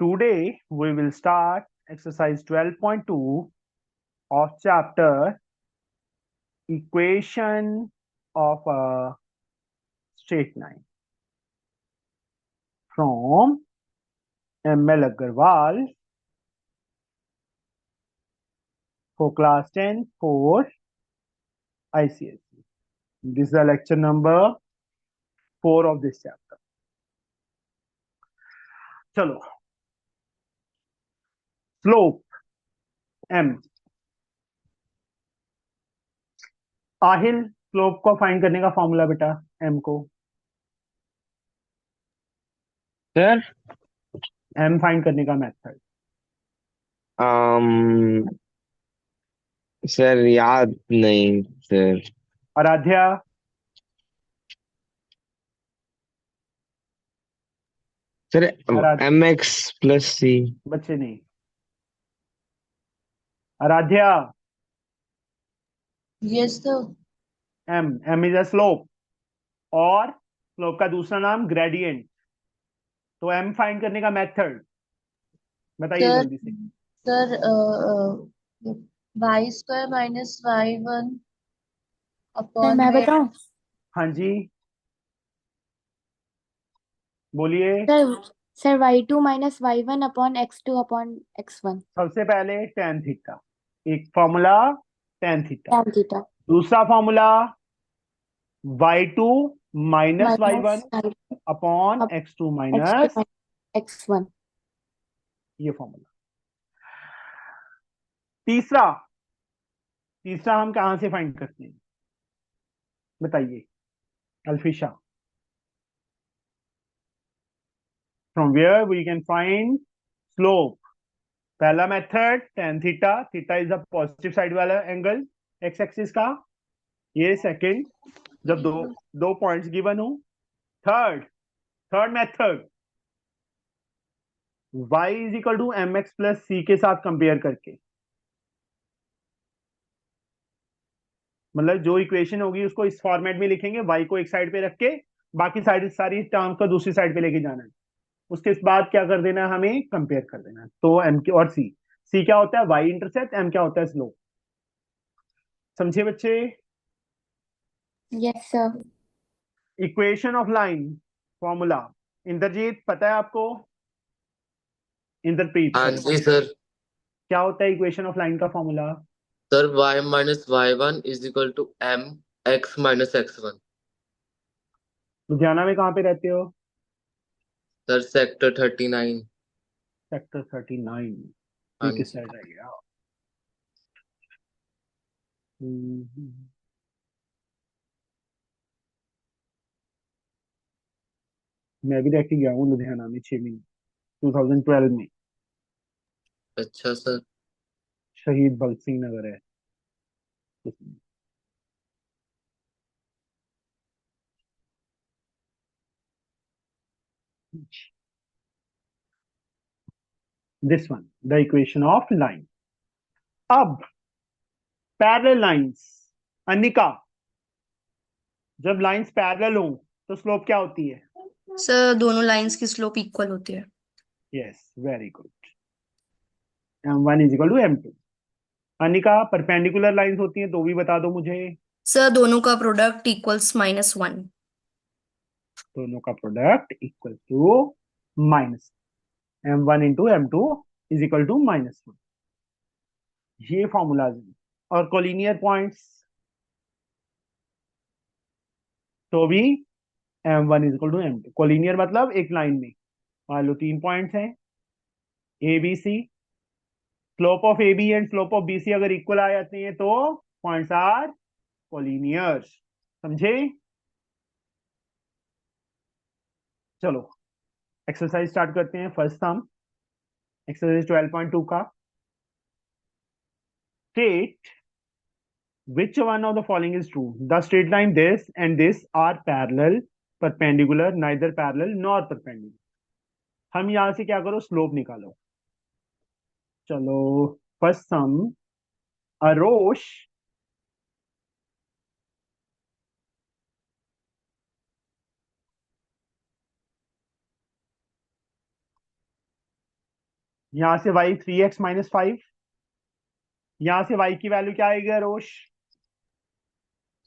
Today we will start exercise 12.2 of chapter equation of a straight line from M.L. Agarwal for class 10 for ICSE. This is the lecture number 4 of this chapter. चलो, slope M. Aahil, slope को find करने का formula बेटा M को. Sir M find करने का method. Sir याद नहीं sir. Aaradhya, sir Aaradhya mx+c। बच्चे नहीं. Aaradhya, yes sir. M is a slope और स्लोप का दूसरा नाम ग्रेडियंट. तो M फाइंड करने का मेथड बताइए सर जल्दी से. Sir Y square minus Y one sir upon मैं में बताऊं? हाँ जी, बोलिए. Sir y2 minus y1 upon x2 upon x1 सबसे पहले tan थीटा, एक formula tan theta. tan theta दूसरा formula y2 minus y1 minus upon x2 x2 minus x1. ये फॉर्मूला. तीसरा तीसरा हम कहां से फाइंड करते हैं बताइए Alfisha. From where we can find slope. पहला method tan theta, theta is the positive side वाला एंगल एक्स एक्सिस का. ये सेकंड, जब दो पॉइंट्स गिवन हो. Third method y is equal to M x plus c के साथ कंपेयर करके. मतलब जो इक्वेशन होगी उसको इस फॉर्मेट में लिखेंगे, y को एक साइड पे रख के बाकी सारी टर्म को दूसरी साइड पे लेके जाना है. उसके बाद क्या कर देना है, हमें कंपेयर कर देना है. तो m के और c क्या होता है, y इंटरसेप्ट, m क्या होता है, स्लोप. समझिए बच्चे. Yes sir. Equation of line formula. Indrajeet पता है आपको? इंद्रप्रीत हाँ सॉरी, जी सर। क्या होता है इक्वेशन ऑफ लाइन का formula? Sir y minus Y one is equal to M X minus X one. Ludhiana में कहाँ पे रहते हो? Sir sector 39। सेक्टर 39. हाँ ये किस जी। साइड रह गया? हम्म, मैं भी रह के गया हूँ लुधियाना में 6 महीने 2012 में. अच्छा सर। शहीद भगत सिंह नगर है उसमें. This one the equation of line. अब पैरेलल लाइंस. अनिका, जब लाइंस पैरेलल हो तो स्लोप क्या होती है? सर दोनों लाइंस की स्लोप इक्वल होती है। Yes, very good. m1 is equal to m2. Anika, perpendicular lines होती हैं तो भी बता दो मुझे. सर दोनों का प्रोडक्ट इक्वल्स -1। दोनों का product equal to minus m1 into m2 is equal to -1. ये फॉर्मूलाज हैं. और कोलिनियर पॉइंट्स तो भी m1 is equal to m2. Collinear मतलब एक लाइन में मान लो 3 पॉइंट्स हैं A B C. Slope of A B and slope of B C अगर इक्वल आ जाते हैं तो पॉइंट्स आर कोलिनियर्स. समझे? चलो एक्सरसाइज स्टार्ट करते हैं. फर्स्ट सम, एक्सरसाइज 12.2 का. State which one of the following is true. The straight line this and this are parallel, perpendicular, neither parallel nor perpendicular. हम यहां से क्या करो, स्लोप निकालो. चलो फर्स्ट सम. अरोश यहाँ से y 3x माइनस 5, यहाँ से y की वैल्यू क्या आएगी रोश?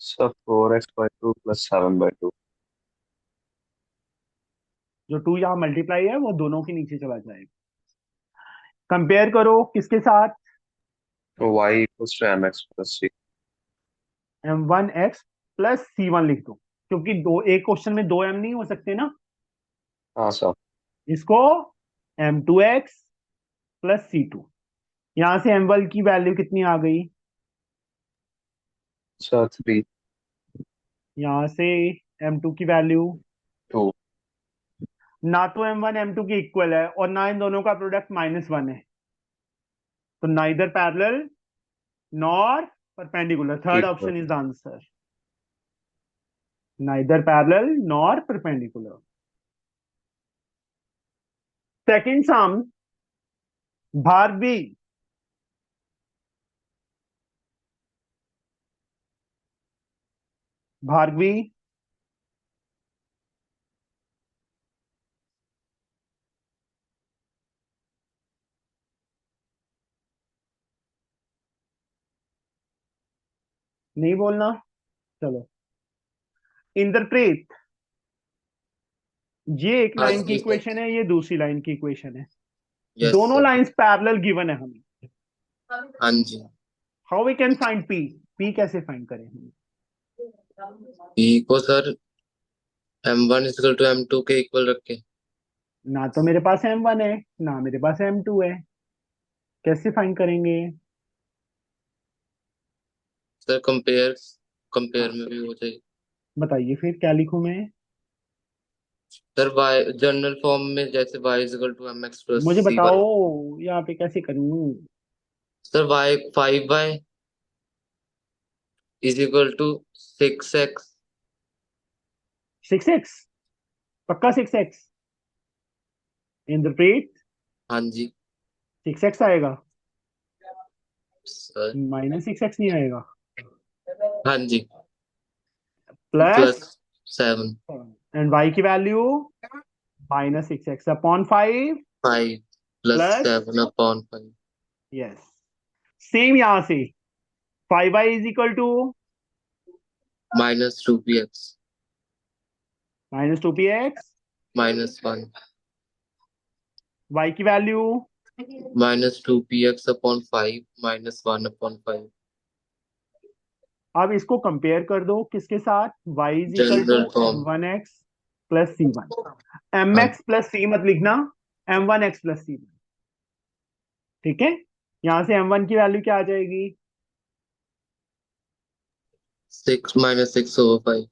Sir 4x/2 + 7/2। जो 2 यहाँ मल्टीप्लाई है वो दोनों के नीचे चला जाएगा। कंपेयर करो किसके साथ? y = mx + c। m1x plus c1 लिख दो, क्योंकि दो एक क्वेश्चन में दो m नहीं हो सकते ना। हाँ सर। इसको m2x प्लस c2। यहां से m1 की वैल्यू कितनी आ गई? सर 3 यहां से m2 की वैल्यू 2। ना तो m1 m2 के इक्वल है और ना इन दोनों का प्रोडक्ट -1 है, तो neither parallel nor perpendicular. Third Equal। Option is the answer, neither parallel nor perpendicular. Second sum, भारबी भार्गवी नहीं बोलना, चलो। इंद्रप्रीत, ये एक हाँ लाइन की जी सर। इक्वेशन है, ये दूसरी लाइन की इक्वेशन है। यस दोनों सर। लाइंस पैरेलल गिवन है हमें। हाँ जी। How we can find p? P कैसे फाइंड करें हम? p को सर m1 = m2 के इक्वल रख के। ना तो मेरे पास m1 है ना मेरे पास m2 है, कैसे फाइंड करेंगे? सर कंपेयर कंपेयर हाँ, में भी हो जाएगी। बताइए फिर क्या लिखूं मैं? सर y जनरल फॉर्म में जैसे y = mx + मुझे cy। बताओ यहाँ पे कैसे करूं। Sir y 5y = 6x। 6x? पक्का 6x? इंद्रप्रीत, हाँ जी 6x आएगा? सर। -6x नहीं आएगा? हाँ जी प्लस +7। एंड y की value -6x/5 5 + plus 7/5। Yes. Same यहां से 5y = -2px -2px, -1 y की वैल्यू -2px/5 -1/5। अब इसको कंपेयर कर दो किसके साथ? y general = form. m1x plus c1। हाँ mx प्लस c मत लिखना, m1x प्लस c1। ठीक है, यहां से m1 की वैल्यू क्या आ जाएगी? 6 -6/5।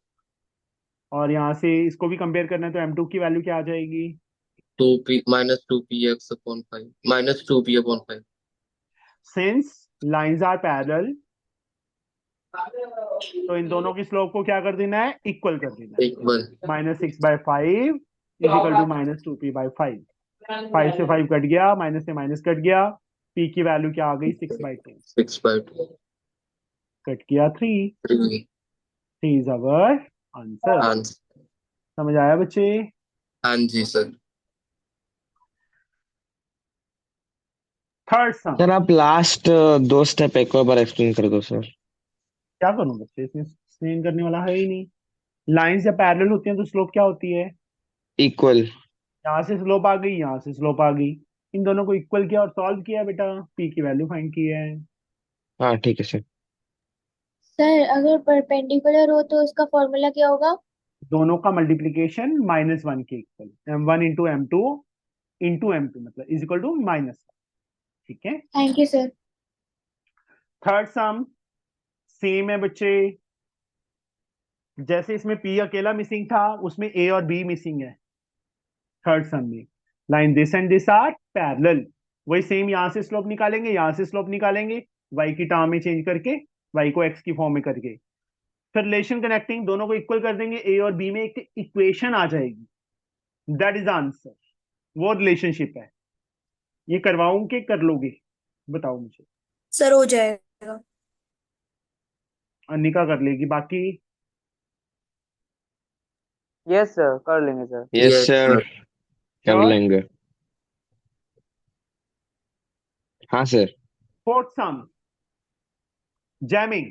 और यहां से इसको भी कंपेयर करना है तो m2 की वैल्यू क्या आ जाएगी? 2p -2px/5 -2p/5। Since lines are parallel, तो इन दोनों की स्लोप को क्या कर देना है? इक्वल कर देना है। इक्वल। -6/5 = -2p/5। 5 से 5 कट गया, माइनस से माइनस कट गया, p की वैल्यू क्या आ गई? 6/2। 6/2। कट किया 3। 3 3 इज अवर आंसर। आंसर। समझ आया बच्चे? हाँ जी सर। थर्ड सम, सर आप लास्ट दो स्टेप एक और बार एक्सप्लेन कर दो सर। क्या करूं बच्चे, इसमें एक्सप्लेन करने वाला है ही नहीं। लाइंस जब पैरेलल होती हैं तो स्लोप क्या होती है? इक्वल। यहाँ से स्लोप आ गई, यहाँ से स्लोप आ गई, इन दोनों को इक्वल किया और सॉल्व किया बेटा, p की वैल्यू फाइंड की है। हाँ ठीक है सर। सर अगर परपेंडिकुलर हो तो उसका फॉर्मूला क्या होगा? दोनों का मल्टीप्लीकेशन -1 के इक्वल, m1 × m2 × m2 मतलब = -1। ठीक है। Thank you sir. Third some same है बच्चे, जैसे इसमें p अकेला मिसिंग था उसमें a और b मिसिंग है। थर्ड सम में line this and this are parallel, वही सेम यहां से स्लोप निकालेंगे, यहां से स्लोप निकालेंगे, y की टर्म में चेंज करके, y को x की फॉर्म में करके, फिर रिलेशन कनेक्टिंग दोनों को इक्वल कर देंगे, a और b में एक इक्वेशन आ जाएगी। दैट इज आंसर, वो रिलेशनशिप है। ये करवाऊं कि कर लोगे? बताओ मुझे। सर हो जाएगा। अनिका कर लेगी, बाकी यस सर, कर लेंगे sir. Yes yes sir sir. कर श्योर? लेंगे। हाँ sir. Fourth sum, jamming.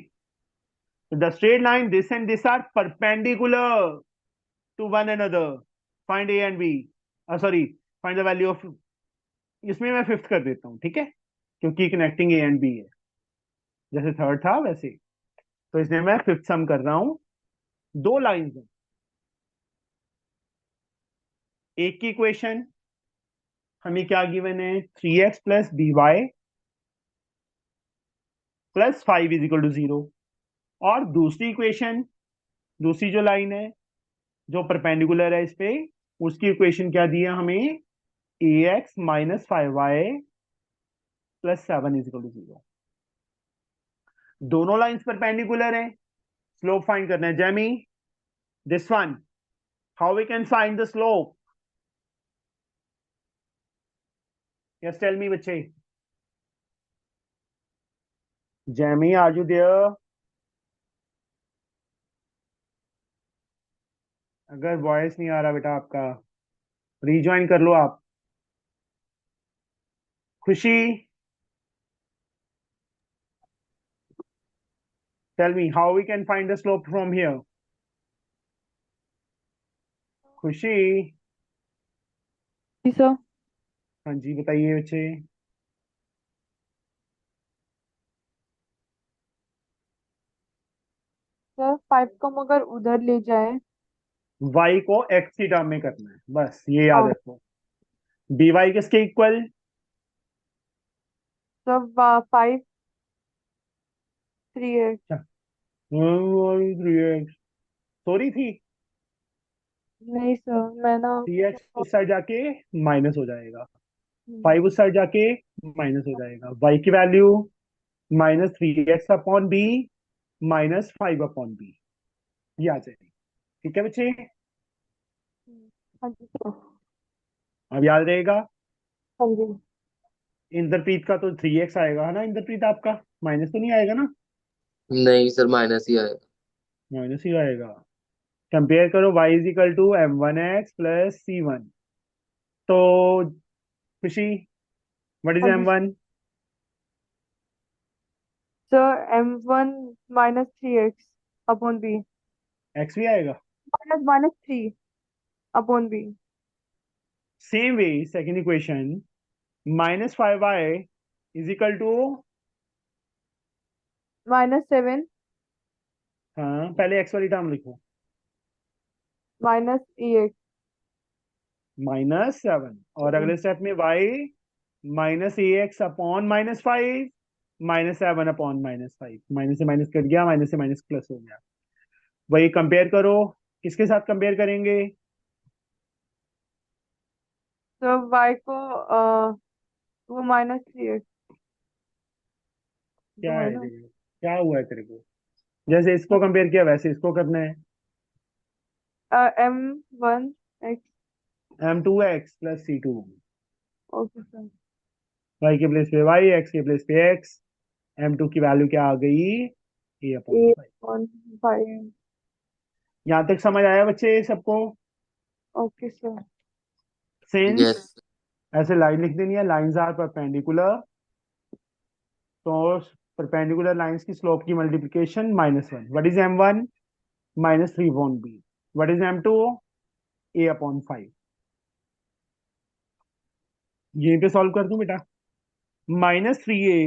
The straight line, this and this are perpendicular to one another. Find A and B. Sorry, find the value of. इसमें मैं fifth कर देता हूँ, ठीक है, क्योंकि कनेक्टिंग ए एंड बी है, जैसे थर्ड था वैसे। तो इसलिए मैं फिफ्थ सम कर रहा हूं। दो लाइंस हैं, एक की इक्वेशन हमें क्या गिवन है, 3x plus B Y plus 5 = 0। और दूसरी इक्वेशन, दूसरी जो लाइन है जो परपेंडिकुलर है इस पे, उसकी इक्वेशन क्या दी है हमें, ax - 5y प्लस 7 = 0। दोनों लाइंस परपेंडिकुलर हैं, स्लोप फाइंड करना है। Jamie, this one, how we can find the slope? Yes tell me बच्चे। Jamie, are you there? अगर वॉइस नहीं आ रहा बेटा आपका, रीज्वाइन कर लो आप। Khushi, tell me how we can find the slope from here. Khushi, जी सर। हाँ जी बताइए बच्चे। सर 5 को हम अगर उधर ले जाए। y को x की टर्म में करना है, बस ये याद हाँ रखो। dy किसके equal? Sir 5 3x। 3x, sorry थी। नहीं सर मैं ना 3x उस साइड जाके माइनस हो जाएगा, हम्म, 5 उस साइड जाके माइनस हो जाएगा। y की वैल्यू -3x/b -5/b, ये आ जाएगी। ठीक है बच्चे, हाँ जी सर। अब याद रहेगा। हाँ जी। इंद्रप्रीत का तो 3x आएगा है ना, इंद्रप्रीत आपका माइनस तो नहीं आएगा ना? नहीं सर, माइनस ही आएगा। माइनस ही आएगा। कंपेयर करो, y = m1x प्लस c1। तो खुशी, व्हाट इज हाँ जी m1? Sir m1 -3x/b x भी आएगा। -3 upon b same way second equation, -5y = -7 हाँ पहले x वाली टर्म लिखो, -ex -7। और अगले स्टेप में y -ax/-5 -7/-5, माइनस से माइनस कट गया, माइनस से माइनस प्लस हो गया। वही कंपेयर करो, किसके साथ कंपेयर करेंगे? तो y को वो -3x क्या तो है है ना। तेरे को, क्या हुआ है तेरे को? जैसे इसको कंपेयर किया वैसे इसको करना है। m1x। m2x plus c2, okay sir. y के प्लेस पे y, x के प्लेस पे x। m2 की वैल्यू क्या आ गई, a/5। 8/5। यहां तक समझ आया बच्चे सबको? Okay sir. Since yes. ऐसे लाइन लिख देनी है, लाइंस आर परपेंडिकुलर, तो परपेंडिकुलर लाइंस की स्लोप की multiplication -1। What is m1? -3/b। What is m2? a/5। यहीं पे सॉल्व कर दूं बेटा। -3a,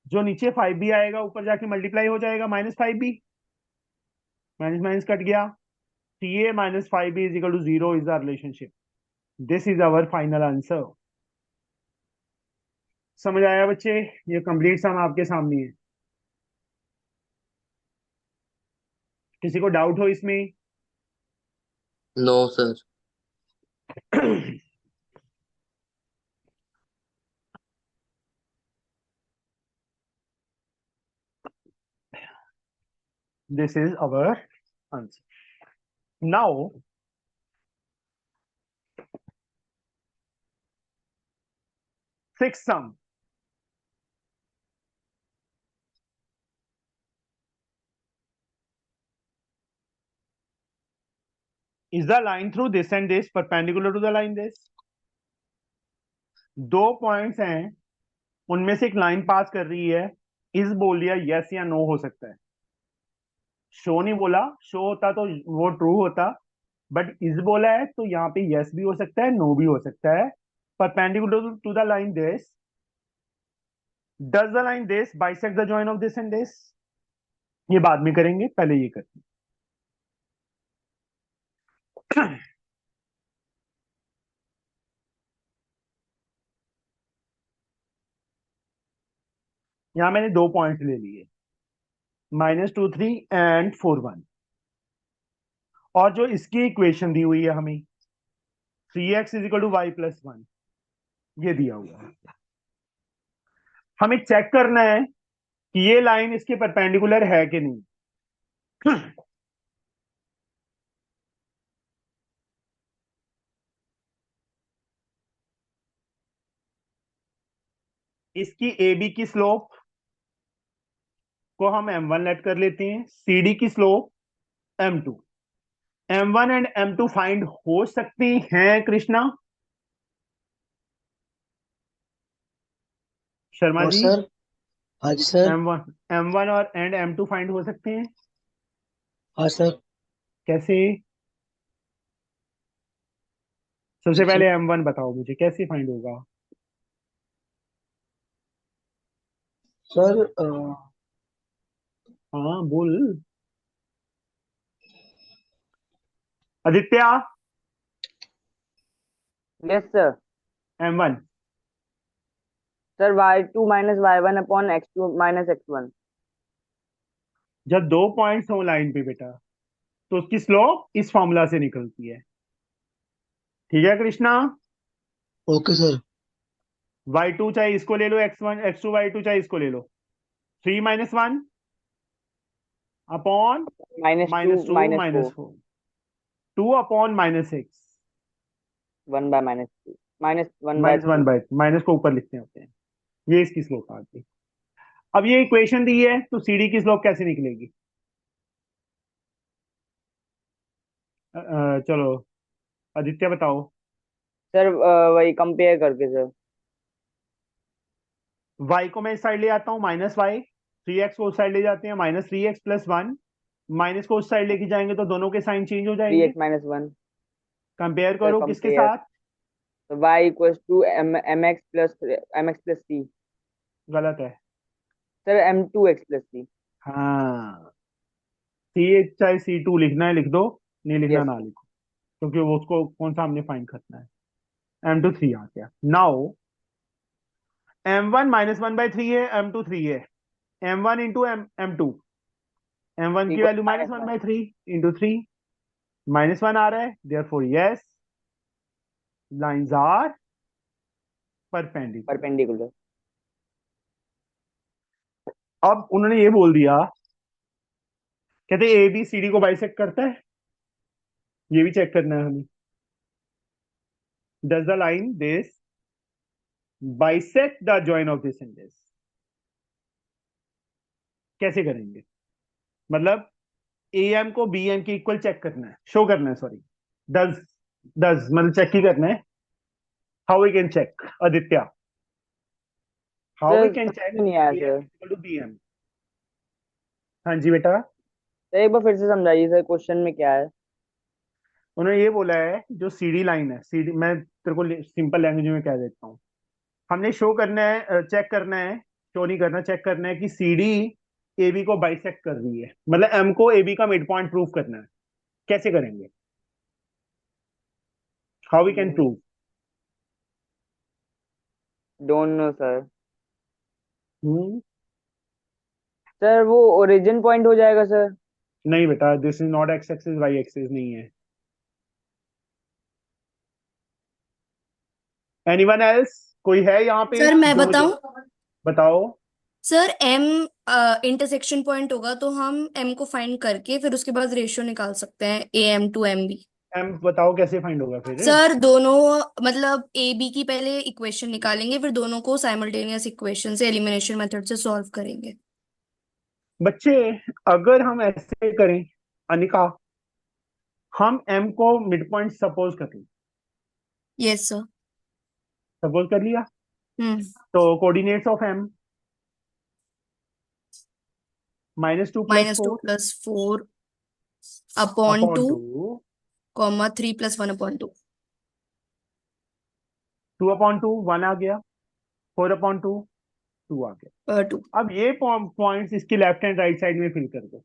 जो नीचे 5b आएगा ऊपर जाके मल्टीप्लाई हो जाएगा -5b, माइनस माइनस कट गया। 3a - 5b = 0 is the relationship. This is our final answer. समझ आया बच्चे? ये कंप्लीट सम आपके सामने है। किसी को डाउट हो इसमें? No sir. This is our answer. Now, sixth sum. Is the line through this and this perpendicular to the line this? दो पॉइंट्स हैं उनमें से एक लाइन पास कर रही है, इस बोल दिया, यस या नो हो सकता है। शो नहीं बोला, शो होता तो वो ट्रू होता, बट इस बोला है तो यहाँ पे यस भी हो सकता है, नो भी हो सकता है। Perpendicular to the line this, does the line this bisect the join of this and this? ये बाद में करेंगे, पहले ये करते हैं। यहां मैंने 2 पॉइंट्स ले लिए, -2 3 एंड 4 1। और जो इसकी इक्वेशन दी हुई है हमें, 3x is equal to Y plus 1, ये दिया हुआ है। हमें चेक करना है कि ये लाइन इसके परपेंडिकुलर है कि नहीं। इसकी ए बी की स्लोप को हम m1 लेट कर लेते हैं, सी डी की slope m2। m1 and m2 find हो सकती हैं कृष्णा? शर्मा और जी, सर, हाँ जी सर। m1 और एंड m2 फाइंड हो सकते हैं? हाँ सर। कैसे? सबसे जी पहले m1 बताओ मुझे, कैसे फाइंड होगा? सर, हाँ बोल Aditya. Yes sir. m1 sir y2 minus y1 upon x2 minus x1। जब 2 पॉइंट्स हो लाइन पे बेटा, तो उसकी स्लोप इस फॉर्मूला से निकलती है। ठीक है कृष्णा? Okay sir. y2 चाहे इसको ले लो, x1 x2 y2 चाहे इसको ले लो, 3 - 1 upon -2 -2 -4 -4, 2 upon -6, 1 by -2 -1 by -1 3। By, minus को ऊपर लिखते होते हैं। ये इसकी स्लोप आ गई। अब ये इक्वेशन दी है, तो सीडी की स्लोप कैसे निकलेगी? चलो आदित्य बताओ। सर वही कंपेयर करके सर। y को मैं इस साइड ले आता हूँ, -y, 3x को उस साइड ले जाते हैं, -3x + 1, माइनस को उस साइड लेके जाएंगे तो दोनों के साइन चेंज हो जाएंगे। 3x - 1। कंपेयर सर करो किसके कंपेयर, साथ? तो y equals to mx plus c। गलत है। Sir m2x plus c। हाँ, C चाहे C2 लिखना है लिख दो, नहीं लिखना यस ना सर। लिखो, क्योंकि वो उसको कौन सा हमने फाइंड करना है। m2 3 आ गया। नाउ m1 -1/3 है, m2 3 है, m1 इंटू m2, m1 की इक्वल वैल्यू माइनस 1 -1/3 इंटू 3, -1 आ रहा है, therefore yes, lines are perpendicular. Perpendicular. अब उन्होंने ये बोल दिया, कहते ए बी सी डी को बाइसेक्ट करता है, ये भी चेक करना है हमें। Does the line this bisect the join of this and this? कैसे करेंगे? मतलब ए एम को बी एम के इक्वल चेक करना है, शो करना है, सॉरी, डज, डज मतलब चेक ही करना है। How we can check Aditya? How we sir can समझ चेक में नहीं आया A M sir. Equal to B M? हाँ जी बेटा। सर एक बार फिर से समझाइए सर, क्वेश्चन में क्या है। उन्होंने ये बोला है, जो सीडी लाइन है, सीडी मैं तेरे को सिंपल लैंग्वेज में कह देता हूँ। हमने शो करना है, चेक करना है, शो नहीं करना, चेक करना है कि सीडी ए बी को बाइसेक्ट कर रही है, मतलब एम को ए बी का मिड पॉइंट प्रूव करना है। कैसे करेंगे? How we can prove? Don't know sir. Sir वो ओरिजिन पॉइंट हो जाएगा सर। नहीं बेटा, this is not X axis, Y axis नहीं है। Anyone else? कोई है यहाँ पे सर मैं जो मुझे बताऊं? बताओ? सर एम इंटरसेक्शन पॉइंट होगा तो हम एम को फाइंड करके फिर उसके बाद रेशियो निकाल सकते हैं A M to M B. M बताओ कैसे फाइंड होगा फिर? सर दोनों मतलब ए बी की पहले इक्वेशन निकालेंगे फिर दोनों को साइमल्टेनियस इक्वेशन से एलिमिनेशन मेथड से सॉल्व करेंगे। बच्चे, अगर हम ऐसे करें अनिका, हम एम को मिड पॉइंट सपोज कर लें, यस सर। सपोज कर लिया, हम्म तो coordinates of M -2 + -2 4 + 4 upon upon 2 2 3 + 1 upon 2 2 upon 2 1 आ गया, 4 अपॉन 2 2 आ गया। 2 अब ये पॉइंट्स इसकी लेफ्ट एंड राइट साइड में फिल कर दो।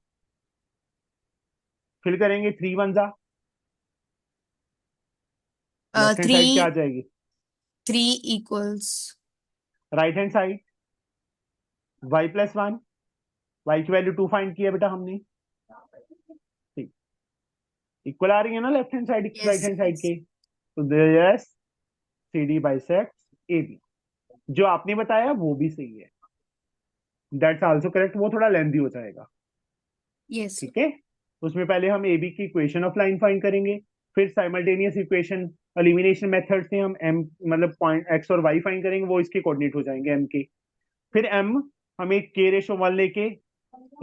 फिल करेंगे 3 1 जा, लेफ्ट हैंड 3 साइड क्या आ जाएगी? 3 equals right hand side y + 1, y की वैल्यू 2 फाइंड की है बेटा हमने, ठीक, इक्वल आ रही है ना left hand side right yes hand side के। तो yes C D bisects A B. जो आपने बताया वो भी सही है, दैट्स आल्सो करेक्ट। वो थोड़ा लेंथी हो जाएगा, यस ठीक है। उसमें पहले हम ए बी की इक्वेशन ऑफ लाइन फाइंड करेंगे, फिर साइमल्टेनियस इक्वेशन एलिमिनेशन मेथड से हम एम मतलब पॉइंट एक्स और वाई फाइंड करेंगे, वो इसके कोऑर्डिनेट हो जाएंगे एम के। फिर एम हमें k/1 लेके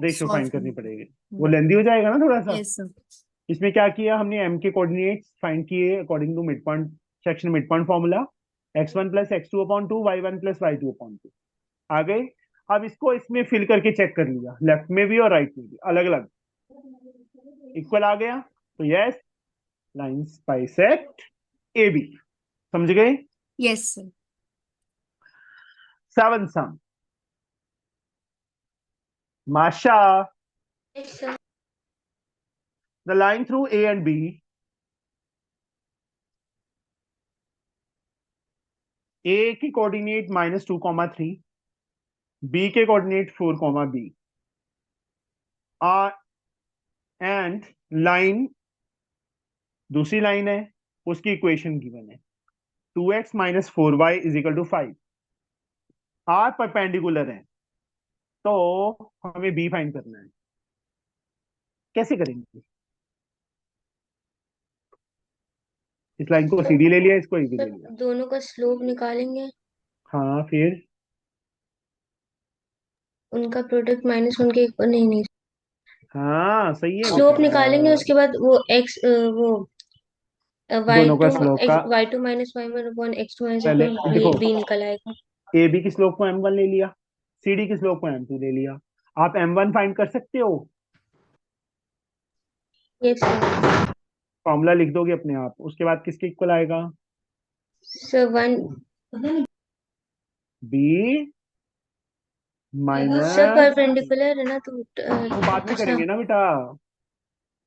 रेशियो सॉल्व फाइंड करनी पड़ेगी, वो लेंदी हो जाएगा ना थोड़ा सा। यस इसमें क्या किया हमने, एम के कोऑर्डिनेट्स फाइंड किए according to mid point section mid point formula, x1 + x2/2 y1 + y2/2 आ गए। अब इसको इसमें फिल करके चेक कर लिया, लेफ्ट में भी और राइट में भी अलग अलग इक्वल आ गया, तो yes lines bisect A B. समझ गए? यस 7 सम माशा, the line through A and B A की कोऑर्डिनेट -2, 3, B के कोऑर्डिनेट 4, B एंड लाइन दूसरी लाइन है, उसकी इक्वेशन गिवन है 2x - 4y = 5 आर परपेंडिकुलर है, तो हमें B फाइंड करना है। कैसे करेंगे? इस लाइन को CD ले लिया, इसको AB ले लिया। दोनों का स्लोप निकालेंगे, हाँ फिर उनका प्रोडक्ट -1 के इक्वल नहीं, हाँ सही है स्लोप बेटा, निकालेंगे, उसके बाद वो वो दोनों का y2 स्लोप का y2 - y1 अपॉन x2 - पहले x1 देखो, b निकल आएगा। AB की स्लोप को M1 ले लिया, CD की स्लोप को M2 ले लिया। आप M1 फाइंड कर सकते हो, यस सर। फॉर्मूला लिख दोगे अपने आप, उसके बाद किसके इक्वल आएगा? Sir 1 B sir minus, perpendicular है ना, तो वो बाद में अच्छा करेंगे ना बेटा,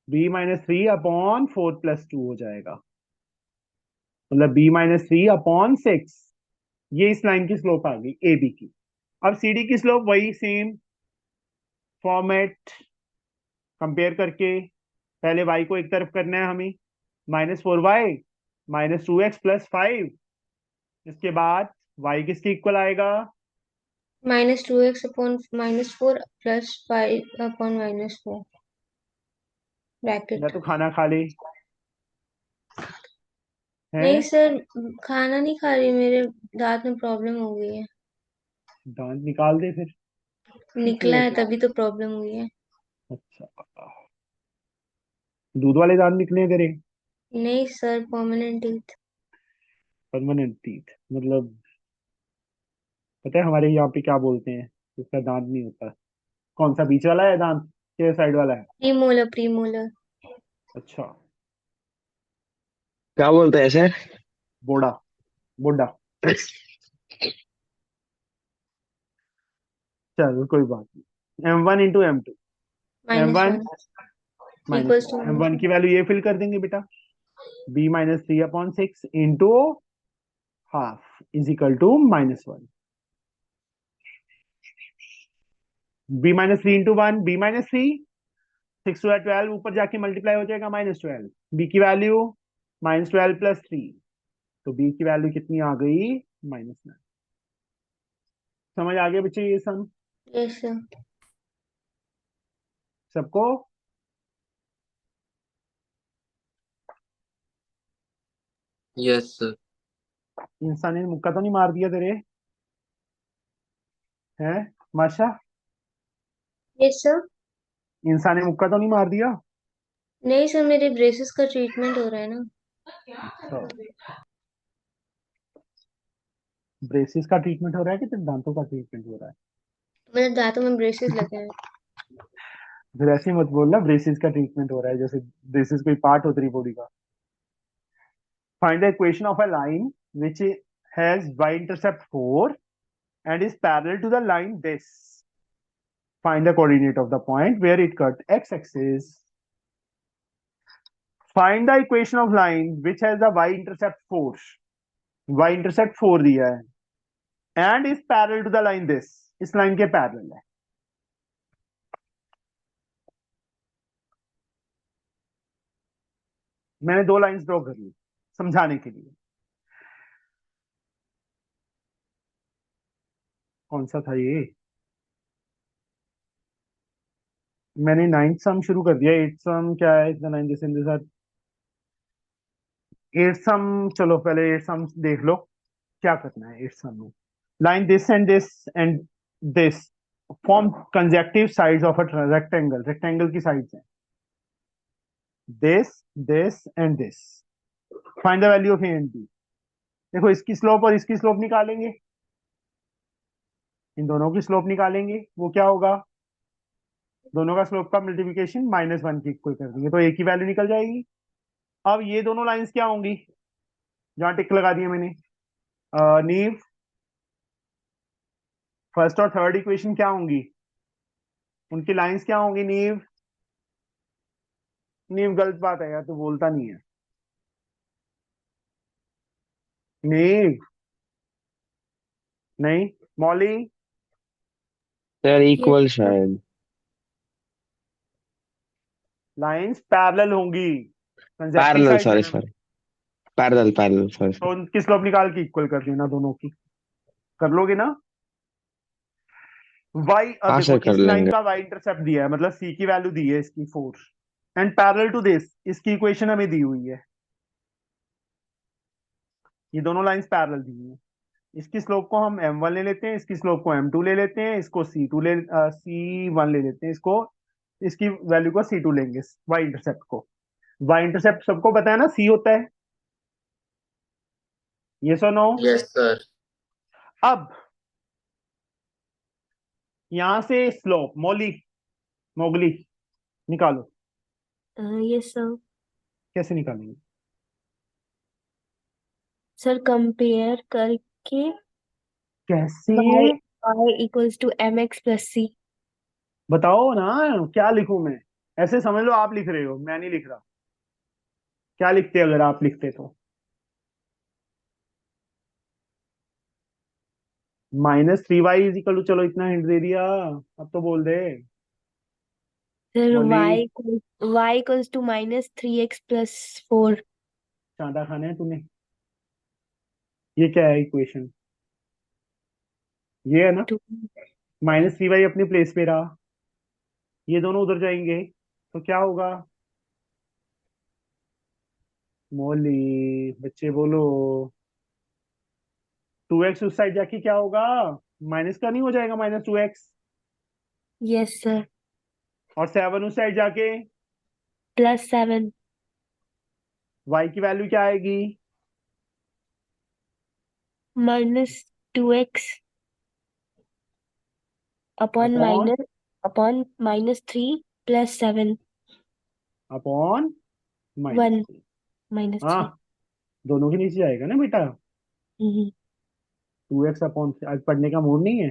B-3/4 + 2 हो जाएगा, मतलब B-3/6। ये इस लाइन की स्लोप आ गई AB की। अब CD की स्लोप वही सेम फॉर्मेट कंपेयर करके, पहले y को एक तरफ करना है हमें, -4y -2x + 5, इसके बाद y किसके इक्वल आएगा? -2x अपॉन -4 + 5 अपॉन -4 या ब्रैकेट। तो खाना खा ले नहीं हैं, सर, खाना नहीं खा रही, मेरे दांत में प्रॉब्लम हो गई है, दांत निकाल दे फिर, किस निकला वजह है से? तभी तो प्रॉब्लम हुई है। अच्छा, दूध वाले दांत निकले हैं तेरे? नहीं sir, permanent teeth. Permanent teeth मतलब, पता है हमारे यहाँ पे क्या बोलते हैं, उसका दांत नहीं होता। कौन सा, बीच वाला है दांत के साइड वाला है? Premolar premolar. अच्छा, क्या बोलते हैं सर? बोड़ा, बुड्ढा। चलो कोई बात नहीं, M1 × M2, M1 -1 equals to M1 की वैल्यू ये फिल कर देंगे बेटा, B-3/6 into half = -1, B-3 × 1 B-3, 6 2 12, ऊपर जाके मल्टीप्लाई हो जाएगा -12, B की वैल्यू -12 + 3, तो B की वैल्यू कितनी आ गई? -9। समझ आ गया बच्चे ये सम यस सर। सबको? Yes sir. इंसान ने मुक्का तो नहीं मार दिया तेरे, हैं माशा? Yes sir. इंसान ने मुक्का तो नहीं मार दिया? नहीं सर, मेरे ब्रेसेस का ट्रीटमेंट हो रहा है ना। अच्छा, ब्रेसिस का ट्रीटमेंट हो रहा है कि तेरे दांतों का ट्रीटमेंट हो रहा है? मेरे दांतों में ब्रेसेस लगे हैं। फिर ऐसे ही मत बोलना ब्रेसिस का ट्रीटमेंट हो रहा है, जैसे ब्रेसिस कोई पार्ट हो तेरी बॉडी का। Find the equation of a line which has y intercept 4 and is parallel to the line this. Find the coordinate of the point where it cut x-axis. Find the equation of line which has the y-intercept 4. y-intercept 4 दिया है and is parallel to the line this. इस line के parallel है। मैंने 2 lines draw कर ली समझाने के लिए। कौन सा था ये? मैंने 9th सम शुरू कर दिया। 8th सम क्या है? इतना 9 जैसे इनके साथ 8th सम। चलो पहले 8th सम देख लो क्या करना है 8th सम में। Line this and this form conjunctive sides of a rectangle. Rectangle की साइड्स हैं this and this. Find the value of A and B. देखो इसकी स्लोप और इसकी स्लोप निकालेंगे, इन दोनों की स्लोप निकालेंगे। वो क्या होगा? दोनों का स्लोप का मल्टीप्लिकेशन -1 की इक्वल कर देंगे तो एक ही वैल्यू निकल जाएगी। अब ये दोनों लाइंस क्या होंगी? जहां टिक लगा दिया मैंने, नीव फर्स्ट और थर्ड इक्वेशन क्या होंगी? उनकी लाइंस क्या होंगी? नीव नीव गलत बात है यार, तो बोलता नहीं है। नीव नहीं, मौली सर ये इक्वल शायद। लाइंस पैरेलल होंगी, कंसेप्टिव पैरेलल, साइड है सॉरी ना, सॉरी, पैरेलल पैरेलल, सॉरी तो सॉरी। उनकी स्लोप निकाल के इक्वल कर देना दोनों की। कर लोगे ना? वाई, अब हाँ देखो सर कर इस लाइन लेंगे। का वाई इंटरसेप्ट दिया है, मतलब सी की वैल्यू दी है इसकी 4 एंड पैरेलल टू दिस इसकी इक्वेशन हमें दी हुई है। ये दोनों लाइंस पैरेलल दी हैं। इसकी स्लोप को हम m1 ले लेते हैं, इसकी स्लोप को m2 ले लेते हैं, इसको c1 ले लेते हैं, इसको इसकी वैल्यू को c2 लेंगे। वाई इंटरसेप्ट को, वाई इंटरसेप्ट सबको पता है ना c होता है, ये सो नो। Yes, sir. अब यहां से स्लोप मोगली निकालो। Yes sir. कैसे निकालेंगे? सर कंपेयर करके कैसे? y equals to mx+c। बताओ ना, क्या लिखूं मैं? ऐसे समझ लो आप लिख रहे हो, मैं नहीं लिख रहा। क्या लिखते अगर आप लिखते तो? -3y इज इक्वल टू, चलो इतना हिंट दे दिया, अब तो बोल दे। सर बोली y इक्वल्स टू -3x+4। चांदा खाना है तूने? ये क्या है इक्वेशन? ये है ना, -3y अपनी प्लेस पे रहा, ये दोनों उधर जाएंगे तो क्या होगा? मोली बच्चे बोलो। 2x उस साइड जाके क्या होगा? माइनस का नहीं हो जाएगा -2x? Yes sir. और 7 उस साइड जाके +7। y की वैल्यू क्या आएगी? -2x upon upon -3 + 7 upon 1 -3। -3। हाँ, दोनों के नीचे जाएगा ना बेटा। 2x अपॉन, आज पढ़ने का मूड नहीं है?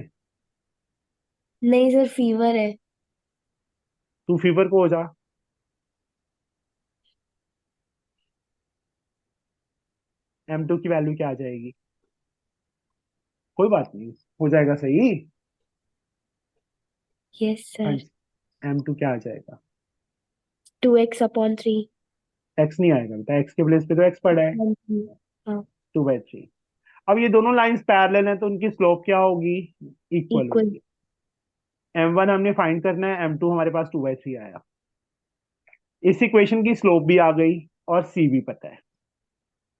नहीं सर फीवर है। तू फीवर को हो जा। m2 की वैल्यू क्या आ जाएगी? कोई बात नहीं, हो जाएगा सही। यस हाँ सर। जी, m2 क्या आ जाएगा? 2x/3। x नहीं आएगा बेटा, x के प्लेस पे तो x पड़ा है, हाँ 2/3। अब ये दोनों लाइंस पैरेलल हैं तो उनकी स्लोप क्या होगी? Equal equal. होगी। m1 हमने फाइंड करना है, m2 हमारे पास 2/3 आया। इस इक्वेशन की स्लोप भी आ गई और c भी पता है,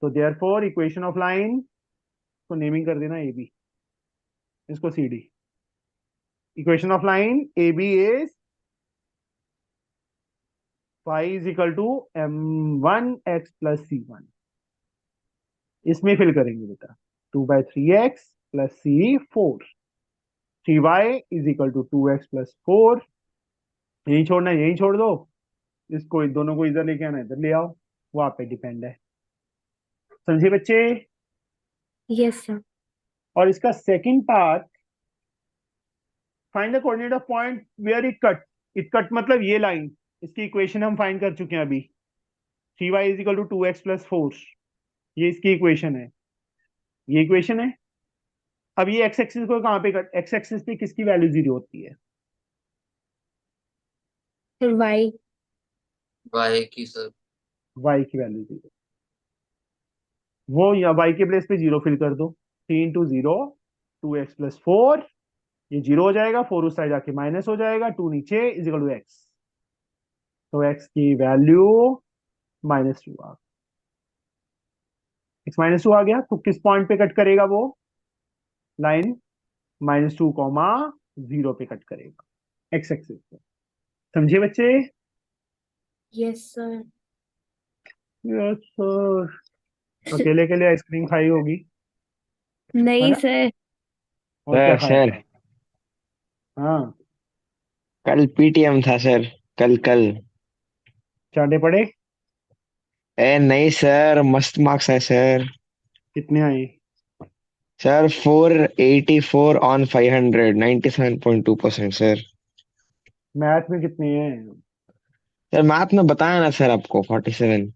तो देयरफॉर इक्वेशन ऑफ लाइन को नेमिंग कर देना ab, इसको cd। Equation of line ab is y is equal to m1x + c1। इसमें फिल करेंगे बेटा, 2/3x plus C 4, 3y is equal to 2x plus 4। यही छोड़ना है, यही छोड़ दो, इसको दोनों को इधर लेके आना, इधर ले आओ, वो आप पे डिपेंड है। समझे बच्चे? Yes sir. और इसका second part, find the coordinate of point where it cut. It cut मतलब ये लाइन, इसकी इक्वेशन हम फाइंड कर चुके हैं अभी। 3y is equal to 2x plus 4, ये इसकी इक्वेशन है, ये इक्वेशन है। अब ये एक्स एक्सिस को कहाँ पे कट, एक्स एक्सिस पे किसकी वैल्यू 0 होती है? फिर वाई। y की सर। y की वैल्यू 0, वो या y के प्लेस पे 0 फिल कर दो। 3 इंटू 0, 2x प्लस 4, ये 0 हो जाएगा, 4 उस साइड जाके माइनस हो जाएगा, 2 नीचे इज इक्वल टू x। तो x की वैल्यू -2 आ, x -2 आ गया। तो किस पॉइंट पे कट करेगा वो लाइन? -2, 0 पे कट करेगा x एक्सिस पे। समझे बच्चे? Yes sir. Yes sir. अकेले के लिए आइसक्रीम खाई होगी, है नहीं ना? सर। और क्या सर खाया सर था? हाँ, कल पीटीएम था सर। कल कल। चाटे पड़े? नहीं सर, मस्त मार्क्स है सर। कितने आए? Sir 484 on 500, 97.2% sir. मैथ में कितने हैं? सर मैथ में बताया ना सर आपको, 47।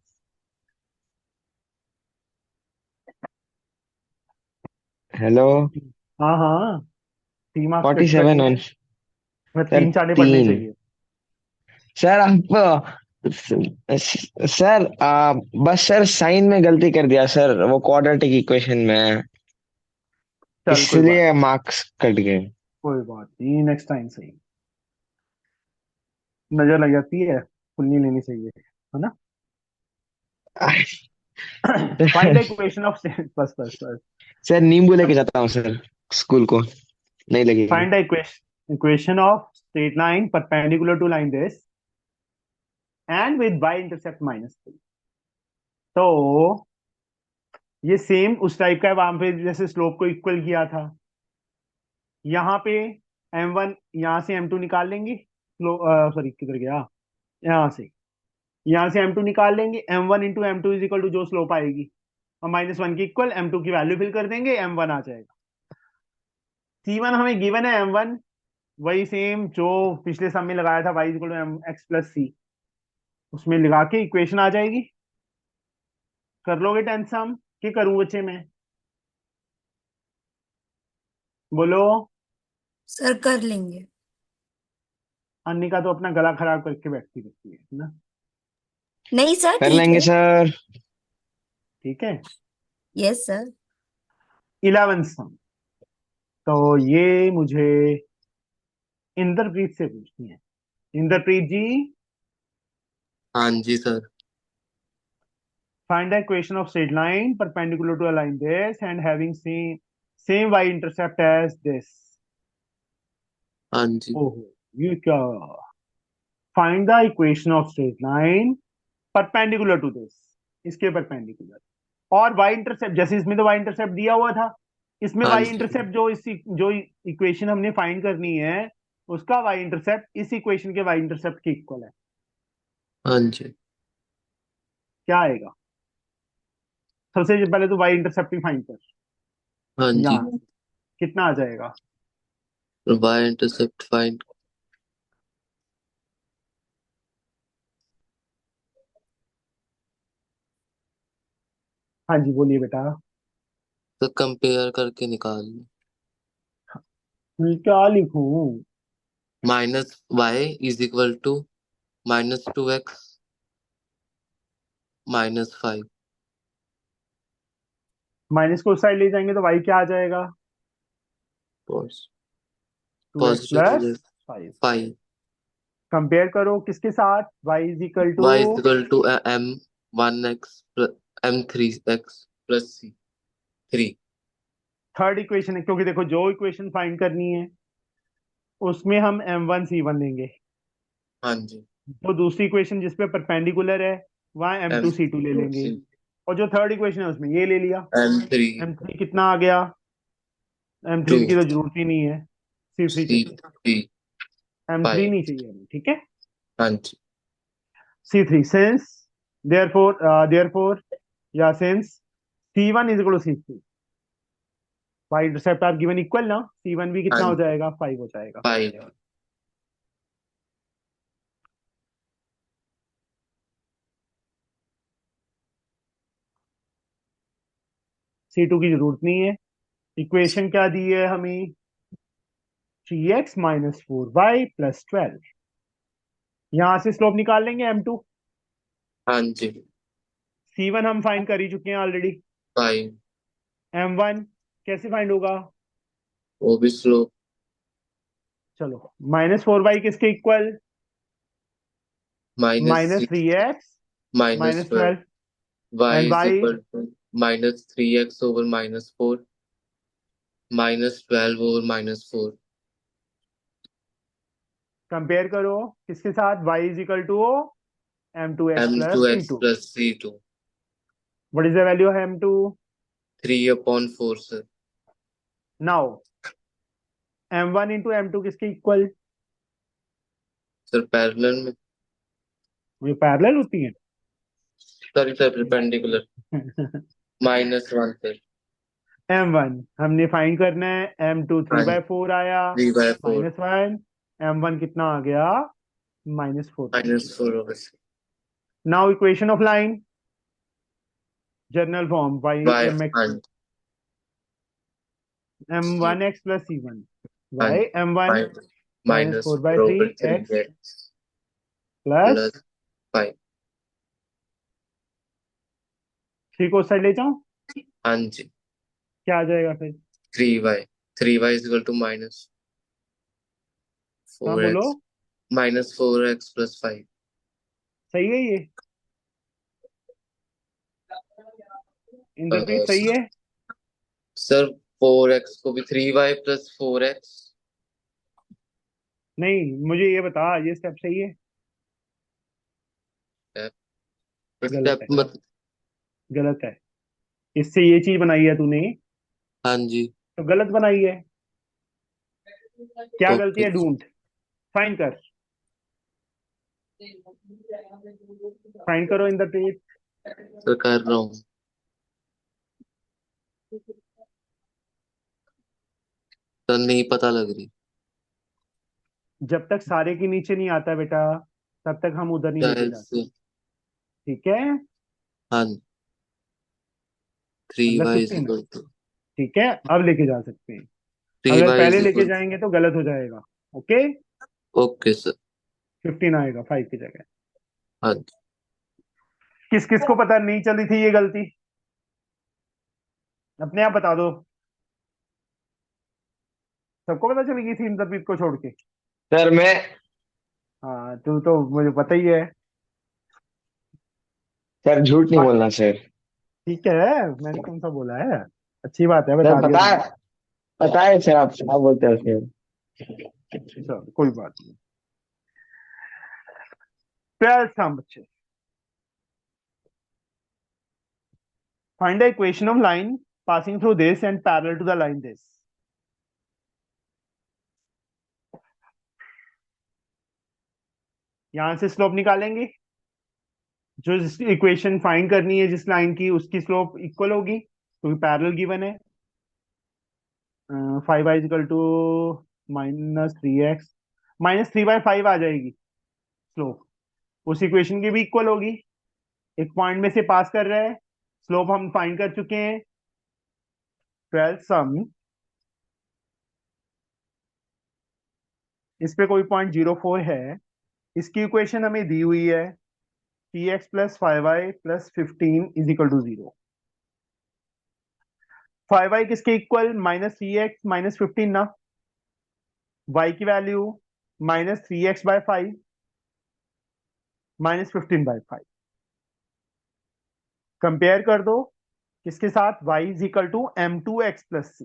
हेलो। हाँ हाँ, 3 मार्क्स कट 47 करने ऑन। हैं, मैं सर 3 चाटे पढ़ने 3। चाहिए। सर आप सर बस सर साइन में गलती कर दिया सर, वो क्वाड्रेटिक इक्वेशन में, चल कोई बात, इसलिए मार्क्स कट गए। कोई बात नहीं, नेक्स्ट टाइम सही। नजर लग जाती है, फुल नहीं लेनी चाहिए, है ना? फाइंड द इक्वेशन ऑफ बस बस बस। सर नींबू लेके जाता हूँ सर स्कूल को, नहीं लगेगा। Find the equation of straight line perpendicular to line this and with y intercept -3। तो ये सेम उस टाइप का है, वहां पे जैसे स्लोप को इक्वल किया था। यहाँ पे m1, यहाँ से m2 निकाल लेंगे, सॉरी किधर गया, यहाँ से m2 निकाल लेंगे। m1 into m2 is equal to जो स्लोप आएगी, और -1 की इक्वल m2 की वैल्यू फिल कर देंगे, m1 आ जाएगा। c1 हमें गिवन है, m1 वही सेम जो पिछले सम में लगाया था, y is equal to mx plus c, उसमें लगा के इक्वेशन आ जाएगी। कर लोगे 10th सम कि करूं बच्चे मैं? बोलो। सर कर लेंगे। अन्निका तो अपना गला खराब करके बैठती रहती है ना? नहीं सर, कर ठीक लेंगे है। सर। ठीक है। Yes sir. 11th सम, तो ये मुझे इंद्रप्रीत से पूछनी है। इंद्रप्रीत जी, हाँ जी sir. find the equation of straight line perpendicular to a line this and having same y intercept as this। हाँ जी। ओहो, ये क्या? find the equation of straight line perpendicular to this, इसके परपेंडिकुलर, और y इंटरसेप्ट, जैसे इसमें तो y intercept दिया हुआ था, इसमें हाँ y जी। इंटरसेप्ट जो इक्वेशन हमने फाइंड करनी है, उसका y इंटरसेप्ट इस इक्वेशन के y इंटरसेप्ट के इक्वल है। हाँ जी। क्या आएगा? सबसे पहले तो y इंटरसेप्ट ही फाइंड कर। हाँ जी। यहाँ कितना आ जाएगा? y intercept find. हाँ जी बोलिए बेटा। तो कंपेयर करके निकाल लो। क्या लिखूं? -y is equal to -2x -5। Minus को उस साइड ले जाएंगे तो y क्या आ जाएगा? 2x पॉजिटिव हो प्लस जाएगा 5। 5। कंपेयर करो किसके साथ? y is equal to, y is equal to m1x m3x plus c 3। Third equation है, क्योंकि देखो जो इक्वेशन फाइंड करनी है उसमें हम m1 c1 लेंगे, हाँ जी। तो दूसरी इक्वेशन जिसपे परपेंडिकुलर है वहां m2 c2 ले लेंगे, और जो थर्ड इक्वेशन है उसमें ये ले लिया। m3 m3 कितना आ गया? M3 2 की तो जरूरत ही नहीं है, C3 चाहिए, C3 M3 5 नहीं चाहिए हमें, ठीक है। हाँ जी C3 since therefore या since C1 is equal to C3, y intercept are given equal ना, C1 भी हाँ कितना हो जाएगा, 5 हो जाएगा। 5 C2 की जरूरत नहीं है। इक्वेशन क्या दी है हमें, 3x माइनस 4y प्लस 12। यहां से स्लोप निकाल लेंगे M2। हाँ जी C1 हम फाइंड कर ही चुके हैं ऑलरेडी। 5 M1 कैसे फाइंड होगा, वो भी स्लो चलो -4y किसके equal, -6 -3x -12 -12 y and is y equal to -3x over -4 -12 over -4 compare करो किसके साथ, y is equal to M2x plus M2x C2। plus C2 what is the value of M2 3/4 sir now, M1 into M2 किसके equal, sir parallel में ये parallel होती है। Sorry sir perpendicular -1 sir M1 हमने find करना है, M2 हाँ 3/4 आया, 3/4 -1, M1 कितना आ गया, -4। -4 होगा sir now equation of line, general form y y mx हाँ M1x प्लस C1 हाँ y M1 -4 over -4/3x 3x plus plus 5 three को साइड ले जाऊं, हाँ जी क्या आ जाएगा फिर, 3y is equal to हाँ बोलो, -4x plus 5 सही है ये, इंद्रप्रीत सही है। सर 4x को भी 3y plus 4x नहीं मुझे ये बता, ये स्टेप सही है, गलत स्टेप है, मत गलत है, इससे ये चीज बनाई है तूने हाँ जी तो गलत बनाई है, क्या गलती ओके है ढूंढ, फाइंड कर, फाइंड करो इंद्रप्रीत। सर कर रहा हूँ सर नहीं पता लग रही जब तक सारे के नीचे नहीं आता बेटा, तब तक हम उधर नहीं लेके शायद जाते, से ठीक है, हाँ मतलब 3y is 15, equal to ठीक है, अब लेके जा सकते हैं, अगर 3y पहले is लेके equal जाएंगे तो गलत हो जाएगा, ओके, ओके सर 15 आएगा 5 की जगह। हाँ किस किस को पता नहीं चली थी ये गलती, अपने आप बता दो, सबको पता चली गई थी इंद्रप्रीत को छोड़ के, सर मैं हाँ तू तो मुझे पता ही है, सर झूठ नहीं बोलना सर। ठीक है, मैंने कौन सा बोला है, अच्छी बात है, सर बता दिया तुमने, पता है सर, आप क्या बोलते हो सर। चलो कोई बात नहीं। 12th हम बच्चे, find the equation of line passing through this and parallel to the line this। यहां से स्लोप निकालेंगे, जो इक्वेशन फाइंड करनी है जिस लाइन की, उसकी स्लोप इक्वल होगी क्योंकि पैरेलल गिवन है, 5y इक्वल टू -3x, -3/5 आ जाएगी स्लोप, उस इक्वेशन की भी इक्वल होगी, एक पॉइंट में से पास कर रहा है, स्लोप हम फाइंड कर चुके हैं, 12 सम, इस पे कोई पॉइंट 04 है, इसकी इक्वेशन हमें दी हुई है, 3x plus 5y plus 15 is equal to 0। 5y किसके इक्वल, -3x -15 ना, y की वैल्यू -3x/5 -15/5, कंपेयर कर दो किसके साथ, y is equal to M2x plus C,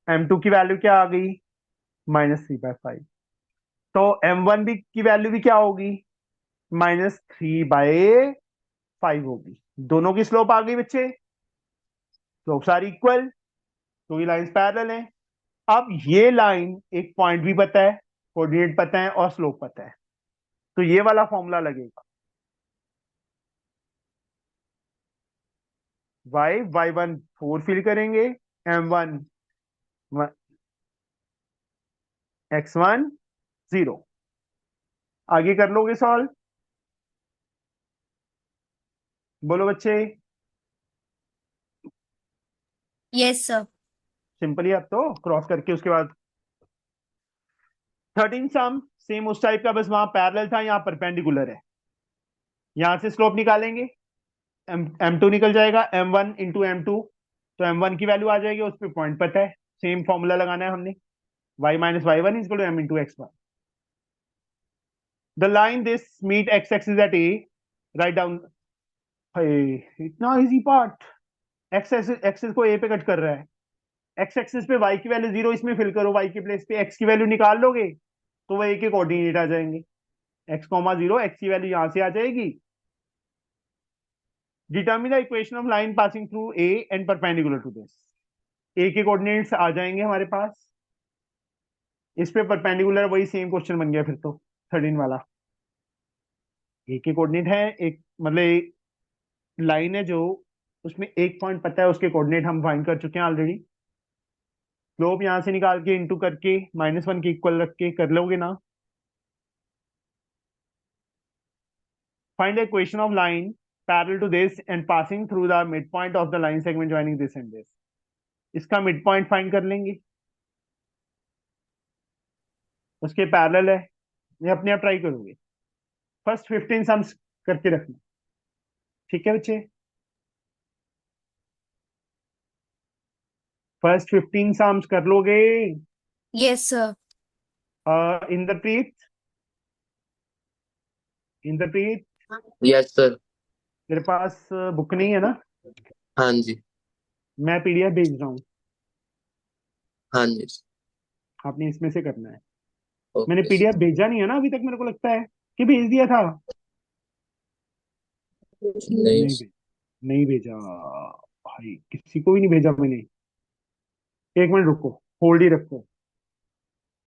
M2 की वैल्यू क्या आ गई, -3/5, तो M1 भी की वैल्यू भी क्या होगी, -3/5 होगी, दोनों की स्लोप आ गई बच्चे, स्लोप सारी इक्वल, तो ये लाइंस पैरेलल हैं। अब ये लाइन एक पॉइंट भी पता है, कोऑर्डिनेट पता है और स्लोप पता है, तो ये वाला फॉर्मूला लगेगा। y1 4 फिल करेंगे, m1 x1 0। आगे कर लोगे सॉल्व? बोलो बच्चे। Yes sir. सिंपली अब तो क्रॉस करके उसके बाद 13 सम सेम उस टाइप का, बस वहां पैरेलल था, यहाँ परपेंडिकुलर है। यहां से स्लोप निकालेंगे, m2 निकल जाएगा, m1 इंटू m2, तो m1 की वैल्यू आ जाएगी, उस पर पॉइंट पता है, सेम फॉर्मूला लगाना है हमने, y minus y1 is equal to m into x1। The line this meet x axis at a, right down. इतना इजी पार्ट, x एक्सिस को a पे कट कर रहा है, x एक्सिस पे y की वैल्यू 0 इसमें फिल करो, y के प्लेस पे x की वैल्यू निकाल लोगे तो वह a के कोऑर्डिनेट आ जाएंगे, x, 0, x की वैल्यू यहां से आ जाएगी। Determine the equation of line passing through a and perpendicular to this. a के कोऑर्डिनेट्स आ जाएंगे हमारे पास, इस पे परपेंडिकुलर, वही सेम क्वेश्चन बन गया फिर तो 13 वाला। a के कोऑर्डिनेट है, एक मतलब लाइन है जो, उसमें एक पॉइंट पता है, उसके कोऑर्डिनेट हम फाइंड कर चुके हैं ऑलरेडी। स्लोप यहां से निकाल के इंटू करके -1 के इक्वल रख के कर लोगे ना। Find the equation of line parallel to this and passing through the mid point of the line segment joining this and this. इसका मिड पॉइंट फाइंड कर लेंगे, उसके पैरेलल है, ये अपने आप ट्राई करोगे। फर्स्ट 15 सम्स करके रखना, ठीक है बच्चे? फर्स्ट 15 सम्स कर लोगे? Yes sir. Inderpreet, Inderpreet yes sir. तेरे पास बुक नहीं है ना? हाँ जी। मैं पीडीएफ भेज रहा हूँ, हाँ जी। आपने इसमें से करना है। मैंने ओके पीडीएफ सर। भेजा नहीं है ना अभी तक, मेरे को लगता है कि भेज दिया था। नहीं। नहीं भेज, नहीं भेजा भाई, किसी को भी नहीं भेजा मैंने। एक मिनट रुको, होल्ड ही रखो।